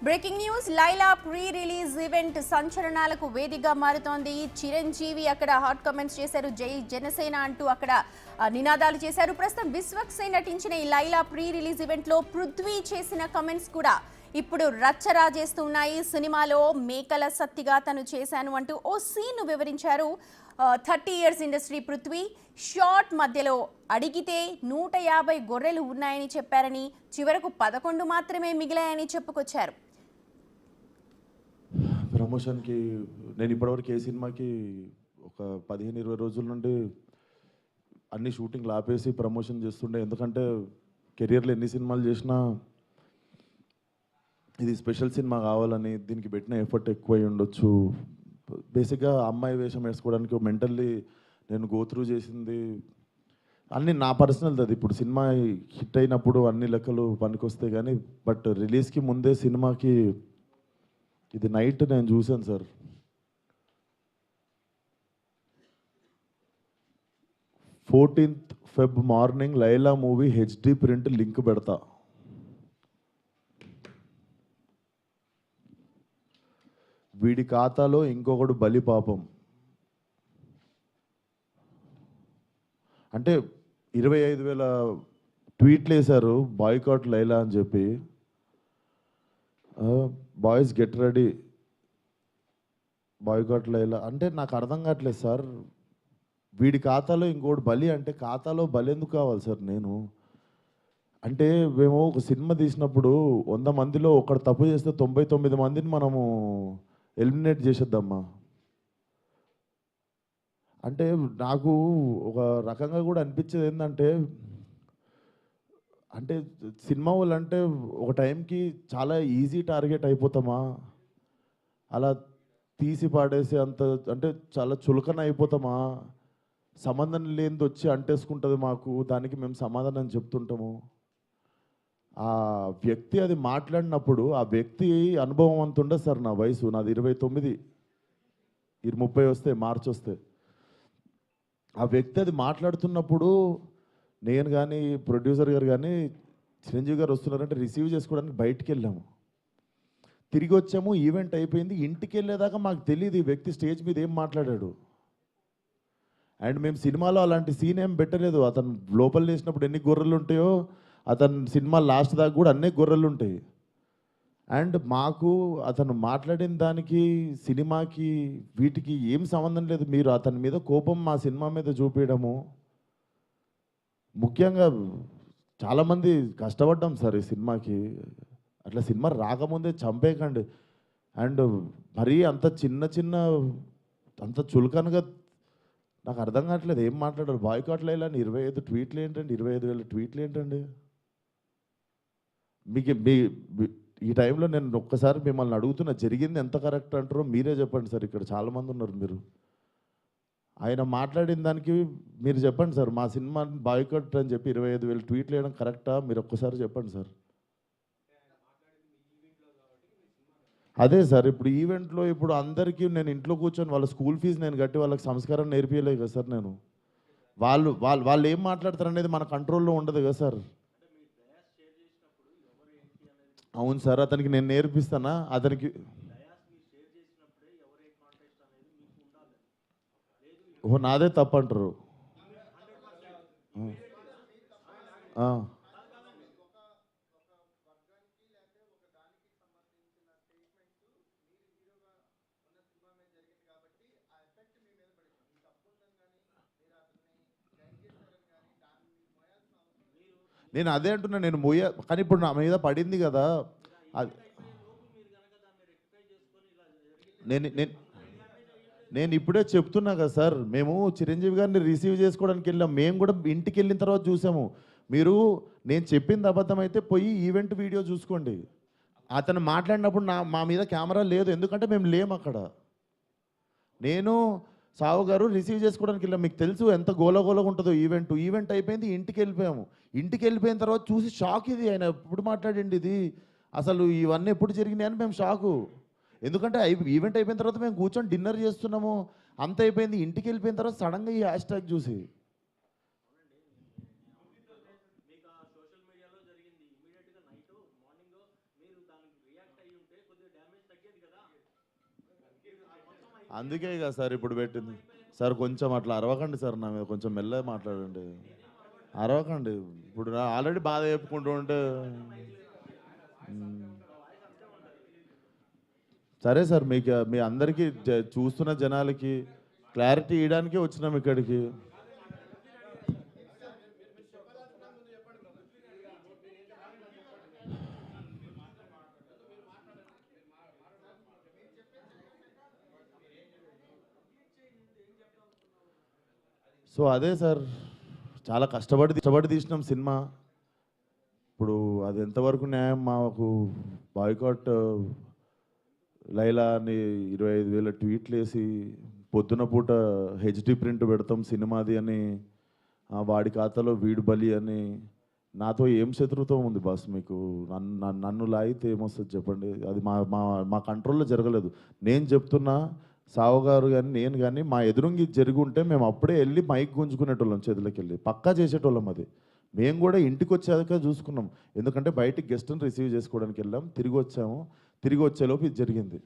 Breaking news Laila pre release event సంచలనాలకు వేదికగా మారుతోంది. చిరంజీవి అక్కడ హాట్ కామెంట్స్ చేశారు. జై జనసేన అంటూ అక్కడ నినాదాలు చేశారు. ప్రస్తుతం విశ్వక్సేన్ నటించిన ఈ లైలా ప్రీ రిలీజ్ ఈవెంట్ లో పృథ్వీ చేసిన కామెంట్స్ కూడా ఇప్పుడు రచ్చరాజేస్తున్నాయి. సినిమాలో మేకల సత్తిగా తను చేశాను అంటూ ఓ సీన్ వివరించారు. 30 years ఇండస్ట్రీ పృథ్వీ షార్ట్ మధ్యలో అడిగితే 150 గొర్రెలు ఉన్నాయని చెప్పారని, చివరకు 11 మాత్రమే మిగిలాయని చెప్పుకొచ్చారు. ప్రమోషన్కి నేను ఇప్పటివరకు ఏ సినిమాకి ఒక 15-20 రోజుల నుండి అన్ని షూటింగ్లు ఆపేసి ప్రమోషన్ చేస్తుండే. ఎందుకంటే కెరియర్లో ఎన్ని సినిమాలు చేసినా ఇది స్పెషల్ సినిమా కావాలని దీనికి పెట్టిన ఎఫర్ట్ ఎక్కువై ఉండొచ్చు. బేసిక్గా అమ్మాయి వేషం వేసుకోవడానికి మెంటల్లీ నేను గోత్రూ చేసింది అన్నీ నా పర్సనల్. అది ఇప్పుడు సినిమా హిట్ అయినప్పుడు అన్ని లెక్కలు పనికొస్తాయి కానీ, బట్ రిలీజ్కి ముందే సినిమాకి ఇది నైట్ నేను చూశాను sir. 14th Feb morning Laila movie HD print link పెడతా. వీడి ఖాతాలో ఇంకొకడు బలి పాపం అంటే 25,000 ట్వీట్లు వేశారు బాయ్కాట్ లైలా అని చెప్పి. Boys get ready boycott Laila అంటే నాకు అర్థం కావట్లేదు సార్. వీడి ఖాతాలో ఇంకోటి బలి అంటే ఖాతాలో బలి ఎందుకు కావాలి సార్? నేను అంటే మేము ఒక సినిమా తీసినప్పుడు 100 మందిలో ఒకడు తప్పు చేస్తే 99 మందిని మనము ఎలిమినేట్ చేసేద్దామా అంటే నాకు ఒక రకంగా కూడా అనిపించేది ఏంటంటే, అంటే సినిమా వాళ్ళు అంటే ఒక టైంకి చాలా ఈజీ టార్గెట్ అయిపోతామా, అలా తీసి పాడేసి అంత అంటే చాలా చులకన అయిపోతామా, సంబంధం లేనిది వచ్చి అంటేసుకుంటుంది మాకు, దానికి మేము సమాధానం చెప్తుంటాము. ఆ వ్యక్తి అది మాట్లాడినప్పుడు ఆ వ్యక్తి అనుభవం అంత ఉండదు సార్. నా వయసు నాది 29, 30 వస్తే మార్చి వస్తే ఆ వ్యక్తి అది మాట్లాడుతున్నప్పుడు నేను కానీ ప్రొడ్యూసర్ గారు కానీ చిరంజీవి గారు వస్తున్నారంటే రిసీవ్ చేసుకోవడానికి బయటికి వెళ్ళాము. తిరిగి వచ్చాము, ఈవెంట్ అయిపోయింది. ఇంటికి వెళ్ళేదాకా మాకు తెలియదు ఈ వ్యక్తి స్టేజ్ మీద ఏం మాట్లాడాడు. అండ్ మేము సినిమాలో అలాంటి సీన్ ఏం పెట్టలేదు. అతను లోపల వేసినప్పుడు ఎన్ని గొర్రెలు ఉంటాయో అతను సినిమా లాస్ట్ దాకా కూడా అన్నీ గొర్రెలు ఉంటాయి. అండ్ మాకు అతను మాట్లాడిన దానికి సినిమాకి వీటికి ఏం సంబంధం లేదు. మీరు అతని మీద కోపం మా సినిమా మీద చూపించడము, ముఖ్యంగా చాలామంది కష్టపడ్డాం సార్ ఈ సినిమాకి. అట్లా సినిమా రాకముందే చంపేయకండి. అండ్ మరీ అంత చిన్న అంత చులకనగా నాకు అర్థం కావట్లేదు ఏం మాట్లాడారు. బాయ్కాట్లు వేయాలని 25 ట్వీట్లు ఏంటండి? 25,000 ట్వీట్లు ఏంటండి? మీకు ఈ టైంలో నేను ఒక్కసారి మిమ్మల్ని అడుగుతున్నా, జరిగింది ఎంత కరెక్ట్ అంటారో మీరే చెప్పండి సార్. ఇక్కడ చాలామంది ఉన్నారు. మీరు ఆయన మాట్లాడిన దానికి మీరు చెప్పండి సార్. మా సినిమా బాయ్కాట్ అని చెప్పి 25,000 ట్వీట్లు వేయడం కరెక్టా? మీరు ఒక్కసారి చెప్పండి సార్. అదే సార్, ఇప్పుడు ఈవెంట్లో ఇప్పుడు అందరికీ నేను ఇంట్లో కూర్చొని వాళ్ళ స్కూల్ ఫీజు నేను కట్టి వాళ్ళకి సంస్కారం నేర్పించలేదు కదా సార్. నేను వాళ్ళు ఏం మాట్లాడతారు అనేది మన కంట్రోల్లో ఉండదు కదా సార్. అవును సార్, అతనికి నేను నేర్పిస్తానా? అతనికి ఓ నాదే తప్పంటారు. నేను అదే అంటున్నా, నేను కానీ ఇప్పుడు నా మీద పడింది కదా. నేను నేను ఇప్పుడే చెప్తున్నా కదా సార్. మేము చిరంజీవి గారిని రిసీవ్ చేసుకోవడానికి వెళ్ళాం. మేము కూడా ఇంటికి వెళ్ళిన తర్వాత చూసాము. మీరు నేను చెప్పింది అబద్ధం అయితే పోయి ఈవెంట్ వీడియో చూసుకోండి. అతను మాట్లాడినప్పుడు మా మీద కెమెరా లేదు, ఎందుకంటే మేము లేము అక్కడ. నేను సావు గారు రిసీవ్ చేసుకోవడానికి వెళ్ళాం. మీకు తెలుసు ఎంత గోలగోలగా ఉంటుందో ఈవెంట్ అయిపోయింది, ఇంటికి వెళ్ళిపోయాము. ఇంటికి వెళ్ళిపోయిన తర్వాత చూసి షాక్. ఇది ఆయన ఎప్పుడు మాట్లాడండి, ఇది అసలు ఇవన్నీ ఎప్పుడు జరిగినాయి అని మేము షాకు. ఎందుకంటే ఈవెంట్ అయిపోయిన తర్వాత మేము కూర్చొని డిన్నర్ చేస్తున్నాము, అంత అయిపోయింది. ఇంటికి వెళ్ళిపోయిన తర్వాత సడన్గా ఈ హ్యాష్ ట్యాగ్ చూసి అందుకే ఇక సార్ ఇప్పుడు పెట్టింది. సార్ కొంచెం అట్లా అరవకండి సార్, నా మీద కొంచెం మెల్లగా మాట్లాడండి. అరవకండి. ఇప్పుడు ఆల్రెడీ బాధ చెప్పుకుంటూ ఉంటే సరే సార్, మీకు మీ అందరికీ చూస్తున్న జనాలకి క్లారిటీ ఇవ్వడానికే వచ్చినాం ఇక్కడికి. సో అదే సార్, చాలా కష్టపడి తీసినాం సినిమా. ఇప్పుడు అది ఎంతవరకు న్యాయం? మాకు బాయ్కాట్ లైలా అని 25,000 ట్వీట్లు వేసి పొద్దున పూట హెచ్డి ప్రింట్ పెడతాం సినిమాది అని, వాడి ఖాతాలో వీడు బలి అని. నాతో ఏం శత్రుత్వం ఉంది బాస్ మీకు? నన్ను లాగితే ఏమొస్తుంది చెప్పండి? అది మా మా మా కంట్రోల్లో జరగలేదు. నేను చెప్తున్నా, సావు గారు కానీ నేను కానీ మా ఎదురుంగి జరిగి ఉంటే మేము అప్పుడే వెళ్ళి మైక్ గుంజుకునేటోళ్ళం, చేతులకి వెళ్ళి పక్కా చేసేటోళ్ళం. అది మేము కూడా ఇంటికి వచ్చాక చూసుకున్నాం, ఎందుకంటే బయటికి గెస్ట్ని రిసీవ్ చేసుకోవడానికి వెళ్ళాం, తిరిగి వచ్చాము. తిరిగి వచ్చేలోపు ఇది జరిగింది.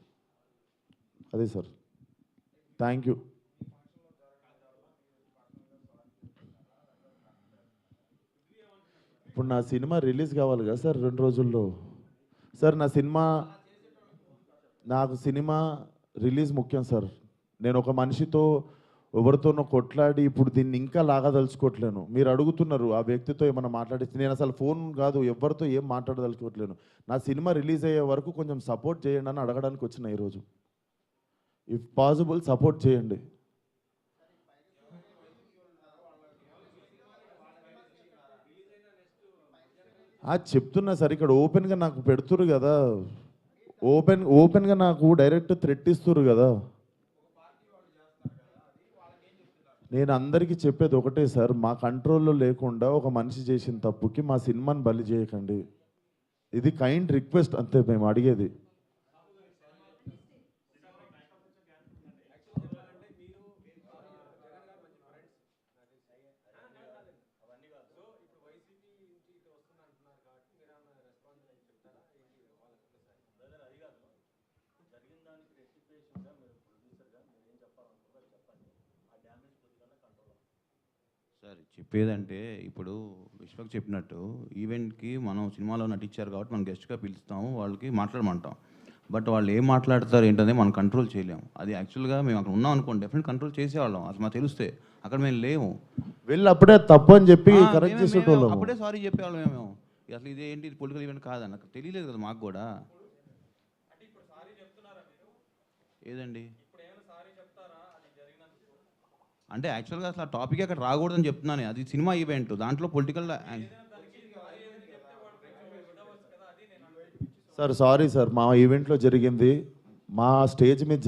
అదే సార్, థ్యాంక్ యూ. ఇప్పుడు నా సినిమా రిలీజ్ కావాలి కదా సార్ 2 రోజుల్లో. సార్ నాకు సినిమా రిలీజ్ ముఖ్యం సార్. నేను ఒక మనిషితో ఎవరితోనో కొట్లాడి ఇప్పుడు దీన్ని ఇంకా లాగదలుచుకోవట్లేను. మీరు అడుగుతున్నారు ఆ వ్యక్తితో ఏమైనా మాట్లాడిస్తే, నేను అసలు ఫోన్ కాదు ఎవరితో ఏం మాట్లాడదలుచుకోవట్లేను. నా సినిమా రిలీజ్ అయ్యే వరకు కొంచెం సపోర్ట్ చేయండి అని అడగడానికి వచ్చిన ఈరోజు. ఇఫ్ పాసిబుల్ సపోర్ట్ చేయండి. చెప్తున్నా సార్, ఇక్కడ ఓపెన్గా నాకు పెడుతురు కదా, ఓపెన్గా నాకు డైరెక్ట్ థ్రెట్ ఇస్తురు కదా. నేను అందరికీ చెప్పేది ఒకటే సార్, మా కంట్రోల్లో లేకుండా ఒక మనిషి చేసిన తప్పుకి మా సినిమాని బలి చేయకండి. ఇది కైండ్ రిక్వెస్ట్ అంతే మేము అడిగేది. సార్ చెప్పేదంటే, ఇప్పుడు విశ్వక్ చెప్పినట్టు ఈవెంట్కి మనం సినిమాలో నటించారు కాబట్టి మనం గెస్ట్గా పిలుస్తాము, వాళ్ళకి మాట్లాడమంటాం. బట్ వాళ్ళు ఏం మాట్లాడతారు ఏంటనేది మనం కంట్రోల్ చేయలేము. అది యాక్చువల్గా మేము అక్కడ ఉన్నాం అనుకోండి, డెఫినెట్ కంట్రోల్ చేసేవాళ్ళం. అసలు మాకు తెలిస్తే అక్కడ మేము లేము. వెళ్ళి అప్పుడే తప్పు అని చెప్పి కరెక్ట్ చేసేటోళ్ళం. అప్పుడే సారీ చెప్పేవాళ్ళం మేము. అసలు ఇది ఏంటి, ఇది పొలిటికల్ ఈవెంట్ కాదని అక్కడ తెలియలేదు కదా మాకు కూడా. ఏదండి అంటే యాక్చువల్గా అసలు ఆ టాపిక్ అక్కడ రాకూడదని చెప్తున్నాను. అది సినిమా ఈవెంట్, దాంట్లో పొలిటికల్. సార్ సారీ సార్, మా ఈవెంట్లో జరిగింది, మా స్టేజ్ మీద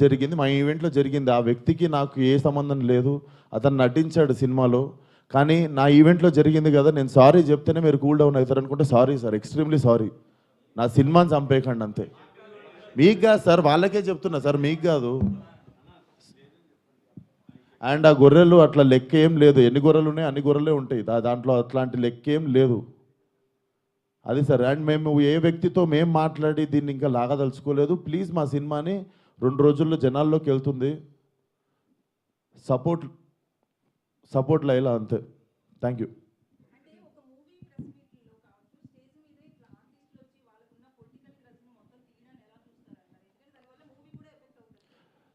జరిగింది, మా ఈవెంట్లో జరిగింది. ఆ వ్యక్తికి నాకు ఏ సంబంధం లేదు, అతను నటించాడు సినిమాలో. కానీ నా ఈవెంట్లో జరిగింది కదా, నేను సారీ చెప్తేనే మీరు కూల్ డౌన్ అవుతారు అనుకుంటే సారీ సార్, ఎక్స్ట్రీమ్లీ సారీ. నా సినిమాని చంపేయకండి అంతే. మీకు కాదు సార్, వాళ్ళకే చెప్తున్నా సార్, మీకు కాదు. అండ్ ఆ గొర్రెలు అట్లా లెక్క ఏం లేదు, ఎన్ని గొర్రెలు ఉన్నాయి అన్ని గొర్రెలే ఉంటాయి, దాంట్లో అట్లాంటి లెక్క ఏం లేదు. అది సార్. అండ్ మేము ఏ వ్యక్తితో మేము మాట్లాడి దీన్ని ఇంకా లాగదలుచుకోలేదు. ప్లీజ్ మా సినిమాని 2 రోజుల్లో జనాల్లోకి వెళ్తుంది, సపోర్ట్ లైలా అంతే. Thank you.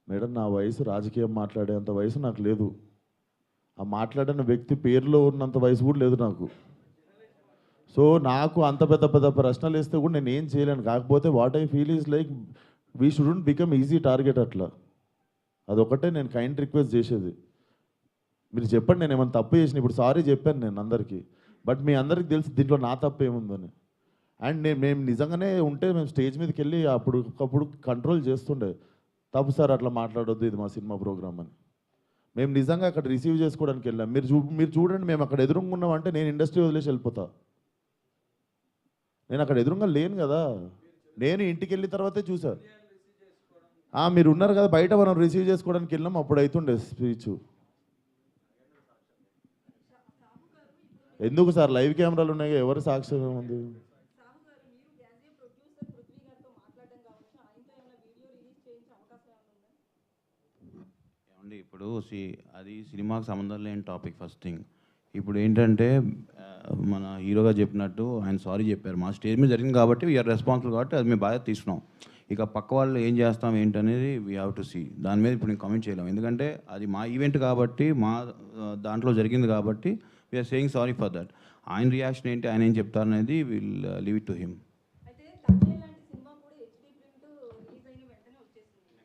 మేడం, నా వయసు రాజకీయం మాట్లాడేంత వయసు నాకు లేదు. ఆ మాట్లాడిన వ్యక్తి పేరులో ఉన్నంత వయసు కూడా లేదు నాకు. సో నాకు అంత పెద్ద పెద్ద ప్రశ్నలు వేస్తే కూడా నేను ఏం చేయలేను. కాకపోతే what I feel is like we shouldn't become easy target. అట్లా అదొకటే నేను కైండ్ రిక్వెస్ట్ చేసేది. మీరు చెప్పండి, నేను ఏమైనా తప్పు చేసిన. ఇప్పుడు సారీ చెప్పాను నేను అందరికీ, బట్ మీ అందరికి తెలిసి దీంట్లో నా తప్పు ఏముందని. అండ్ మేము నిజంగానే ఉంటే మేము స్టేజ్ మీదకి వెళ్ళి అప్పుడు కంట్రోల్ చేస్తుండే, తప్పు సార్ అట్లా మాట్లాడొద్దు, ఇది మా సినిమా ప్రోగ్రామ్ అని. మేము నిజంగా అక్కడ రిసీవ్ చేసుకోవడానికి వెళ్ళాం. మీరు చూడండి, మేము అక్కడ ఎదురుగా ఉన్నామంటే నేను ఇండస్ట్రీ వదిలేసి వెళ్ళిపోతా. నేను అక్కడ ఎదురుగా లేను కదా, నేను ఇంటికి వెళ్ళిన తర్వాతే చూసా. మీరు ఉన్నారు కదా బయట, మనం రిసీవ్ చేసుకోవడానికి వెళ్ళాం, అప్పుడు అవుతుండే స్పీచ్. ఎందుకు సార్, లైవ్ కెమెరాలు ఉన్నాయి, ఎవరు సాక్ష్యం ఉంది? అండి ఇప్పుడు అది సినిమాకి సంబంధం లేని టాపిక్ ఫస్ట్ థింగ్. ఇప్పుడు ఏంటంటే మన హీరోగా చెప్పినట్టు ఆయన సారీ చెప్పారు. మా స్టేజ్ మీద జరిగింది కాబట్టి వీఆర్ రెస్పాన్సిబుల్ కాబట్టి అది మేము బాధ్యత తీసుకున్నాం. ఇక పక్క వాళ్ళు ఏం చేస్తాం ఏంటనేది వీ హ్యావ్ టు సీ. దాని మీద ఇప్పుడు నేను కామెంట్ చేయలేము. ఎందుకంటే అది మా ఈవెంట్ కాబట్టి మా దాంట్లో జరిగింది కాబట్టి we're saying sorry for that. ఆయన రియాక్షన్ ఏంటి, ఆయన ఏం చెప్తారనేది will leave it to him. అయితే తమిళ లాంటి సినిమా కూడా హెచ్డీ ప్రింట్ రిలీజ్ అయిన వెంటనే వచ్చేసింది.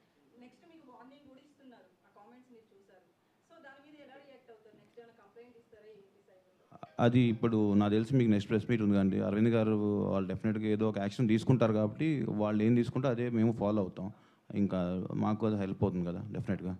నెక్స్ట్ మీకు వార్నింగ్ కూడా ఇస్తున్నారు. ఆ కామెంట్స్ మీరు చూసారు. సో దాని మీద ఎలా రియాక్ట్ అవుతారు? నెక్స్ట్ ఏమైనా కంప్లైంట్ ఇస్తారా? ఏంటి సైడ్? అది ఇప్పుడు నాకు తెలిసి మీకు నెక్స్ట్ ప్రెస్ మీట్ ఉంది కండి, అరవింద్ గారు వాళ్ళు డెఫినెట్గా ఏదో ఒక యాక్షన్ తీసుకుంటారు కాబట్టి వాళ్ళు ఏం తీసుకుంటే అదే మేము ఫాలో అవుతాం. ఇంకా మాకు అది హెల్ప్ అవుతుంది కదా డెఫినెట్గా.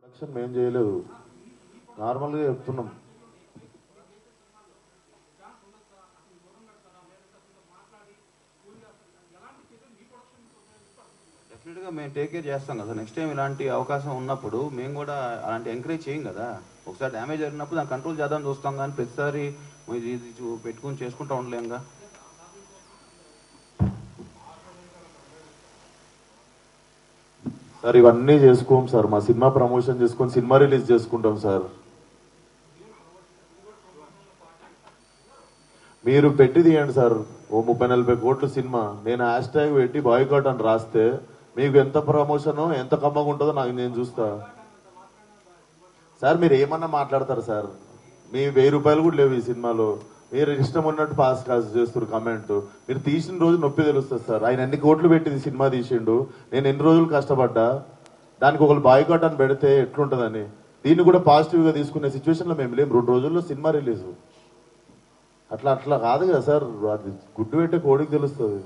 ప్రొడక్షన్ మేము చేయలేదు, నార్మల్గా చెప్తున్నాం. డెఫినెట్గా మేము టేక్ కేర్ చేస్తాం కదా. నెక్స్ట్ టైం ఇలాంటి అవకాశం ఉన్నప్పుడు మేము కూడా అలాంటి ఎంకరేజ్ చేయం కదా. ఒకసారి డ్యామేజ్ జరిగినప్పుడు దాన్ని కంట్రోల్ చేద్దామని చూస్తాం, కానీ ప్రతిసారి ఇది పెట్టుకుని చేసుకుంటూ ఉండలేంగా. సార్ ఇవన్నీ చేసుకోం సార్, మా సినిమా ప్రమోషన్ చేసుకొని సినిమా రిలీజ్ చేసుకుంటాం సార్. మీరు పెట్టి తీయండి సార్, ఓ 30-40 కోట్ల సినిమా, నేను హ్యాష్ ట్యాగ్ పెట్టి బాయ్కాట్ అని రాస్తే మీకు ఎంత ప్రమోషన్ ఎంత కమ్మగా ఉంటుందో నేను చూస్తా సార్. మీరు ఏమన్నా మాట్లాడతారు సార్, మీ 1000 రూపాయలు కూడా లేవు ఈ సినిమాలో, మీరు ఇష్టం ఉన్నట్టు పాస్ చేస్తారు కమెంట్. మీరు తీసిన రోజు నొప్పి తెలుస్తుంది సార్. ఆయన ఎన్ని కోట్లు పెట్టింది సినిమా తీసిండు, నేను ఎన్ని రోజులు కష్టపడ్డా, దానికి ఒకళ్ళు బాయ్కాట్ అని పెడితే ఎట్లుంటుందని. దీన్ని కూడా పాజిటివ్గా తీసుకునే సిచ్యువేషన్లో మేము లేము. 2 రోజుల్లో సినిమా రిలీజ్, అట్లా కాదు కదా సార్. అది గుడ్డు పెట్టే కోడికి తెలుస్తుంది.